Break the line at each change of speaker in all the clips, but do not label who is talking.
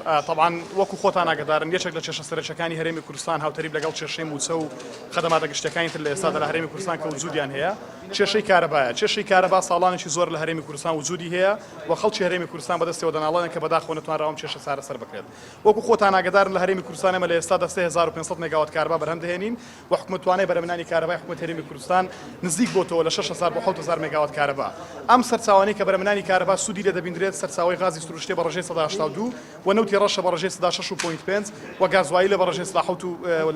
طبعا وەکو خۆتان ئاگادارن یەکێک لە کێشە سەرچەکانی هەرێمی کوردستان هاوتەریب لەگەڵ کێشەی موچە و خەدەماتە گشتەکانی تر لە ئێستادا لە هەرێمی کوردستان کە وجودیان هەیە کێشەی کارەبایە کێشەی کارەبا ساڵانێکی زۆر لە هەرێمی کوردستان وجودی هەیە و خەڵکی هەرێمی کوردستان بەدەستەوە دەناڵێن کە بەداخەوە نەتوانراوە کێشە چارەسەر بکرێت وەکو خۆتان ئاگادارن لە هەرێمی کوردستان ئێمە لە ئێستادا 3500 مێگاوات کارەبا بەرهەم دەهێنین و حکومەت توانای بەرهەمهێنانی کارەبای حکومەت هەرێمی کوردستان نزیک بۆتەوە لە 6000 بۆ 7000 مێگاوات کارەبا ئەم سەرچاوانەی کە بەرهەمهێنانی کارەبا سوودی لێ دەبیندرێت سەرچاوەی غازی سروشتێ بە ڕێژەی 182 و نەوتی ڕەشە بە ڕێژەی 6.5 و گازوایی لە بە ڕێژەی 7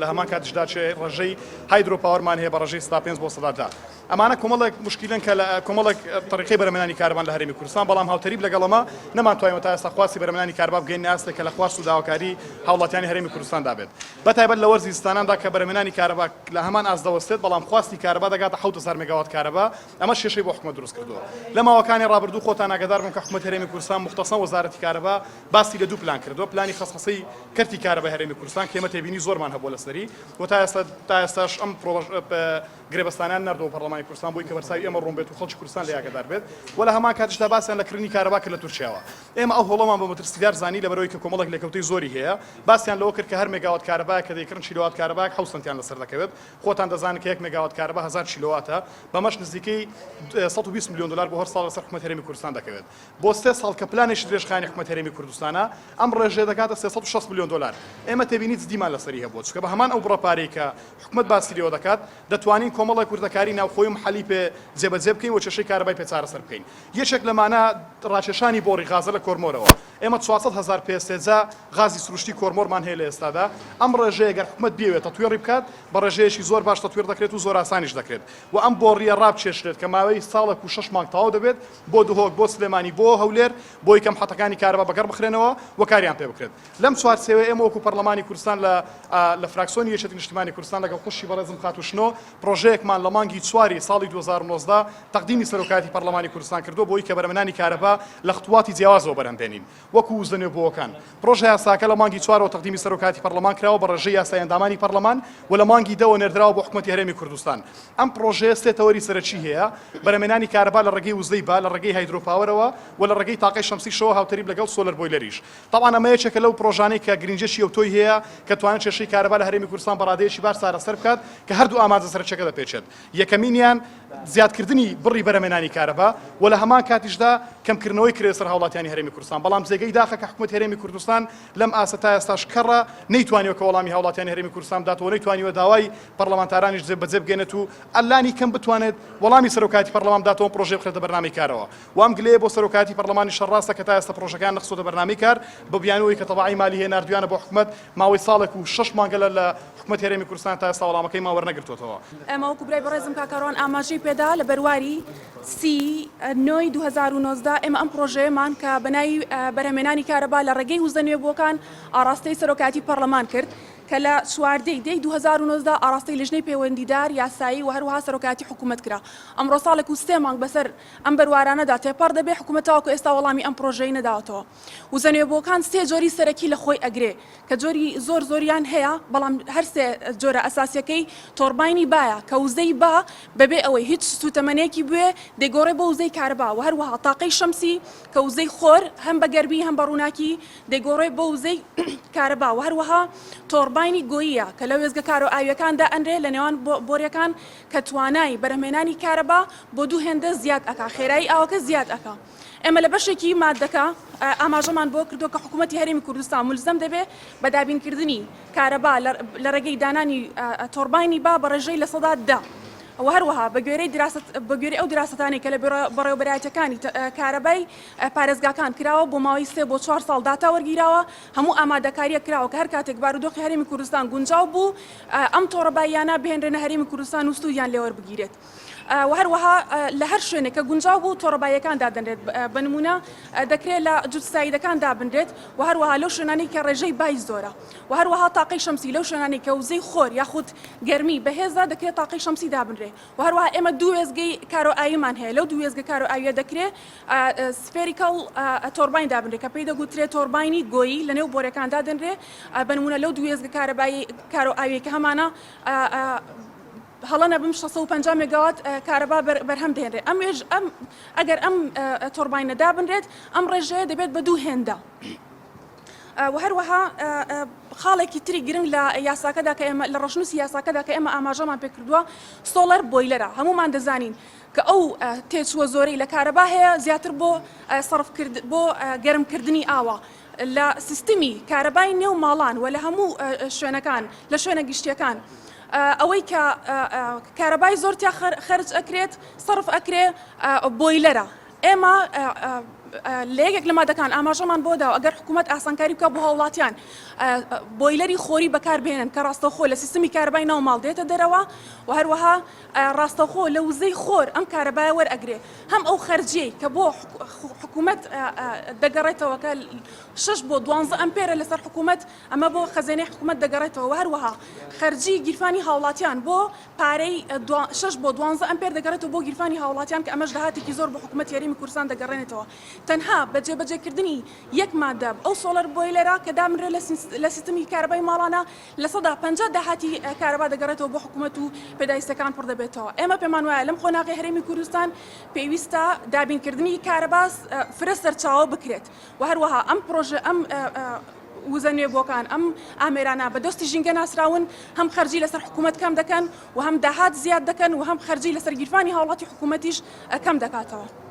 لە هەمان کاتیشدا ڕێژەی هایدرۆپاوەرمان هەیە بە ڕێژەی 5 بۆ 100 ئەمانە کۆمەڵێک مشکلن کە لە کۆمەڵێک طریقەی بەرهەمهێنانی کارەبان لە هەرێمی کوردستان بەڵام هاوتەریب لەگەڵەمە نەمانتوانین تا ئێستا خواستی بەرهەمهێنانی کارەبا بگەین ئاستێک کە لە خواست و داواکاری هاوڵاتیانی هەرێمی کوردستان دابێت بەتایبەت لە وەرزی زستاناندا کە بەرهەمهێنانی کارەبا لە هەمان ئازدەوەستێت بەڵام خواستی کارەبا دەگاتە 7000 مێگاوات کارەبا ئەمە شێشەی بۆ حکومەت دروست کردووە لە ماوەکانی ڕابردوو خۆتان ئاگادار بن کە حکومەت هەرێمی کوردستان مختصەن وەزارەتی کارەبا باسی لە دوو پلان کردووە پلانی خەسخەسەی کەرتی کارەبای هەرێمی کوردستان کە ئێمە تێبینی زۆرمان هەبووە لەسەری و تا ئێستاش ئەم گرێبەستانیان نەردەوە پەرلەمانی کوردستان بۆی کە بەرچاوی ئێمە ڕوون بێت و خەڵکی کوردستان لە یاگەدار بێت و لە هەمان کاتیشدا باسییان لە کردنی کارەبا کرد لە تورکیاوە ئێمە ئەو هەوڵەمان بە مەترسیدار زانی لەبەرەوەی کە کۆمەڵێک لێکەوتەی زۆری هەیە باسییان لەوە کرد کە هەر مێگاوات کارەبا کە دەیکردن کیلۆوات کارەبا 100 سنتیان لەسەر دەکەوێت خۆتان دەزانن کە 1 مێگاوات کارەبا 1000 کیلۆواتە بەمەش نزیکەی 120 میلیۆن دلار بۆ هەر ساڵ لەسەر حکومەت هەرێمی کوردستان دەکەوێت بۆ 3 ساڵ کە پلانێکی درێژخایەنی حکومەت هەرێمی کوردستانە ئەم ڕێژەیە دەکاتە 360 میلیۆن دلار ئێمە تێبینیت دیمان لەسەری هەبووە چکە بە هەمان ئەو بڕەپارەی کە حکومەت باسی لێوە دەکات دەتوانین کۆمەڵێک کوردەکاری ناوخۆی و محەلی پێ جێبەجێ بکەین و کێشەی کارەبای پێ چارەسەر بکەین یەکێک لەمانە ڕاکێشانی بۆڕی غازە لە کۆرمۆرەوە ئێمە 400,000 پێسێجا غازی سروشتی کۆرمۆرمان هەیە لە ئێستادا ئەم ڕێژەیە گەر حکومەت بیاوێت تەتوێڕی بکات بە ڕێژەیەکی زۆر باش تەتوێر دەکرێت و زۆر ئاسانیش دەکرێت و ئەم بۆڕیە ڕابکێشرێت کە ماوەی ساڵێک و 6 مانگ تەواو دەبێت بۆ دهۆک بۆ سلێمانی بۆ هەولێر بۆ یەکەم حەتەکانی کارەبا بەکار بخرێنەوە و کاریان پێ بکرێت لەم چوارچێوەیە ئێمە وەکو پەرلەمانی کوردستان لە فراکسیۆنی یەکێتی نیشتیمانی کوردستان لەگەڵ خوشی بەڕێزم خاتوشنۆ پرۆژەیەکمان لە مانگی 4 ساڵی 2019 تەقدیمی سەرۆکاتی پەرلەمانی کوردستان کردو بۆی کە بەرهەمهێنانی کارەبا لە خطواتی جیاوازەوە بەرهەمبێنین وەکو وزەنێبووەکان پرۆژە یاساکە لە مانگی 4 تەقدیمی سەرۆکاتی پەرلەمان کراوە بە ڕێژەی یاسای ئەندامانی پەرلەمان و لە مانگی 10 نێردراوە بۆ حکومەتی هەرێمی کوردستان ئەم پرۆژەیە سێ تەوەری سەرەکی هەیە بەرهەمهێنانی کارەبا لە ڕێگەی وزەی با لە ڕێگەی هایدرۆپاوەرەوە و لە ڕێگەی تاقەی شەمسی شەوە هاوتەریب لەگەڵ سۆلەر بۆیلەریش طبعا ئەمە یەکێکە لەو پرۆژانەی کە گرنگجێکی ئەوتۆی هەیە کە توانێت کێشەی کارەبا لە هەرێمی کوردستان بە ڕادەیەکی باش چارەسەر بکات کە هەردوو ئامانجە سەرچەکە دەپێچێت یەکەمینیان زیادکردنی بڕی بەرهەمهێنانی کارەبا و لە هەمان کاتیشدا کەمکردنەوەی کرێسەر هاوڵاتیانی هەرێمی کوردستان بەڵام جێگەی داخە کە حکومەت هەرێمی کوردستان لەم ئاسە تا ئێستاش کەڕە نەیتوانیوە کە وەڵامی هاوڵاتیانی هەرێمی کوردستان بداتەوە نەیتوانیوە داوای پەرلەمانتارانیش جێبەجێ بگێنێت و ئەلانی کەم بتوانێت وەڵامی سەرۆکاتی پەرلەمان بداتەوە پرۆژێ بخرێتە بەرنامەی کارەوە و ئەم گلەیە بۆ سەرۆکاتی پەرلەمانی شەڕاستە کە تا ئێستا پرۆژەکان نەخسۆتە بەرنامەی کار بە بیانەوەی کە تەبەعی مالی هەیە ناردویانە بۆ حکومەت ماوەی ساڵێک و 6 مانگە لە حکومەت هەرێمی کوردستان تا ئێستا وەڵامەکەی ماوەرنەگرتووەتەوە
ئەمە وەکو برای بەڕێزم کاکەڕوان ئاماژەی پێدا لە بەرواری 2019 ئێمە ئەم پرۆژەیەمان کە بەناوی بەرهەمهێنانی کارەبا لە ڕێگەی وزەنوێبووەکان ئاراستەی سەرۆکاتی پەرلەمان کرد کە لە 14 2019 ئاراستەی لەژنەی پەیوەندیدار یاسایی و هەروەها سەرۆکاتی حکومەت کرا ئەمڕۆ ساڵێک و 3 مانگ بەسەر ئەم بەروارانەدا تێپەڕ دەبێ حکومەتەوەکو ئێستا وەڵامی ئەم پرۆژەی نەداوەتەوە وزەنوێبووەکان سێ جۆری سەرەکی لە خۆی ئەگرێ کە جۆری زۆریان هەیە بەڵام هەر سێ جۆرە ئەساسیەکەی تۆرباینی باە کە وزەی با بەبێ ئەوەی هیچ سوتەمەنێکی بوێ دەگۆڕێ بۆ وزەی کارەبا و هەروەها تاقەی شەمسی کە وزەی خۆر هەم بە گەربی هەم بە ڕووناکی دەگۆڕێ بۆ وزەی کارەبا و هەروەها تۆرباینی گۆییە کە لە وێزگە کار و ئاویەکاندا ئەنرێ لە نێوان بۆریەکان کە توانای بەرهەمهێنانی کارەبا بۆ دوو هێندە زیاد ئەکا خێرایی ئاوەکە زیاد ئەکا ئێمە لە بەشێکی مادەکە ئاماژەمان بۆ کردو کە حکوومەتی هەرێمی کوردستان ملزەم دەبێ بە دابینکردنی کارەبا لە ڕێگەی دانانی تۆرباینی با بە ڕێژەی لە سەدا و هەروەها بە گوێرەی ئەو دراستانەی کە لە بەڕێوەبەرایەتەکانی کارەبای پارێزگاکان کراوە بۆ ماوەی 3 بۆ 4 ساڵ داتا وەرگیراوە هەموو ئامادەکاریە کراوە کە هەر کاتێک بارودۆخی هەرێمی کوردستان گونجاو بوو ئەم تۆڕەباییانە بهێنرێنە هەرێمی کوردستان و سوودیان لێوەربگیرێت و هەروەها لە هەر شوێنێک کە گونجاو بوو تۆڕەباییەکان دادەنرێت بە نمونە دەکرێت لە جوتساییدەکان دابنرێت و هەروەها لەو شوێنانی کە ڕێژەی بای زۆرە و هەروەها تاقەی شەمسی لەو شوێنانی کە وزەی خۆر یاخود گەرمی بەهێزە دەکرێت تاقەی شەمسی دابنرێت و هەروەها ئێمە دوو وێزگەی کارۆئاویمان هەیە لەو دوو وێزگە کارۆئاویە دەکرێت سفێریکەڵ تۆرباین دابنرێت کە پێی دەگوترێت تۆرباینی گۆیی لە نێو بۆرەکاندا دەنرێت بە نمونە لەو دوو وێزگە کارۆئاویە کە هەمانە هەڵەنە بم 650 مێگاوات کارەبا بەرهەم دێنرێت ئەگەر ئەم تۆرباینە دابنرێت ئەم ڕێژەیە دەبێت بە دوو هێندە و هەروەها خاڵێکی تری گرنگ لە یاساکەدا کە ئێمە لە ڕەشنووسی یاساکەدا کە ئێمە ئاماژەمان پێ کردووە سۆلەر بۆیلەرە هەمومان دەزانین کە ئەو تێچووە زۆرەی لە کارەبا هەیە زیاتر بۆ گەرمکردنی ئاوە لە سیستمی کارەبای نێو ماڵان و لە هەموو شوێنەکان لە شوێنە گشتیەکان ئەوەی کە کارەبای زۆرتیا خەرج ئەکرێت سەرف ئەکرێ بۆیلەرە ئێمە لە یەکێک لە مادەکان ئاماژەمان بۆدا و ئەگەر حکوومەت ئاسانکاری بکە بۆ هاوڵاتیان بۆیلەری خۆری بەکاربێنن کە ڕاستەوخۆ لە سیستمی کارەبای ناو ماڵ دێتە دەرەوە و هەروەها ڕاستەوخۆ لە وزەی خۆر ئەم کارەبایە وەرئەگرێ هەم ئەو خەرجیەی کە بۆ حکوومەت دەگەڕێتەوە کە 6 بۆ 12 ئەمپێرە لەسەر حکوومەت ئەمە بۆ خەزانەی حکوومەت دەگەڕێتەوە و هەروەها خەرجی گیرفانی هاوڵاتیان بۆ پارەی 6 بۆ 12 ئەمپێر دەگەڕێتەوە بۆ گیرفانی هاوڵاتیان کە ئەمەش داهاتێکی زۆر بۆ حکوومەت یاریمی کوردستان دەگەڕێنێتەوە تەنها بەجێبەجێکردنی یەک مادە ئەو سۆلەر بۆیلەرە کە دامرێ لە سیستمی کارەبای ماڵانە لە 150 داهاتی کارەبا دەگەڕێتەوە بۆ حکوومەت و پێداویستەکان پڕ دەبێتەوە ئێمە پێمان وایە لەم قۆناغی هەرێمی کوردستان پێویستە دابینکردنی کارەباس فرە سەرچاوە بکرێت و هەروەها ئەم پرۆژە ئەم وزە نوێبووەکان ئەم ئامێرانە بەدەستی ژینگە ناسراون هەم خەرجی لەسەر حکوومەت کەم دەکەن و هەم داهات زیاد دەکەن و هەم خەرجی لەسەر گیرفانی هاوڵاتی حکوومەتیش کەم دەکاتەوە.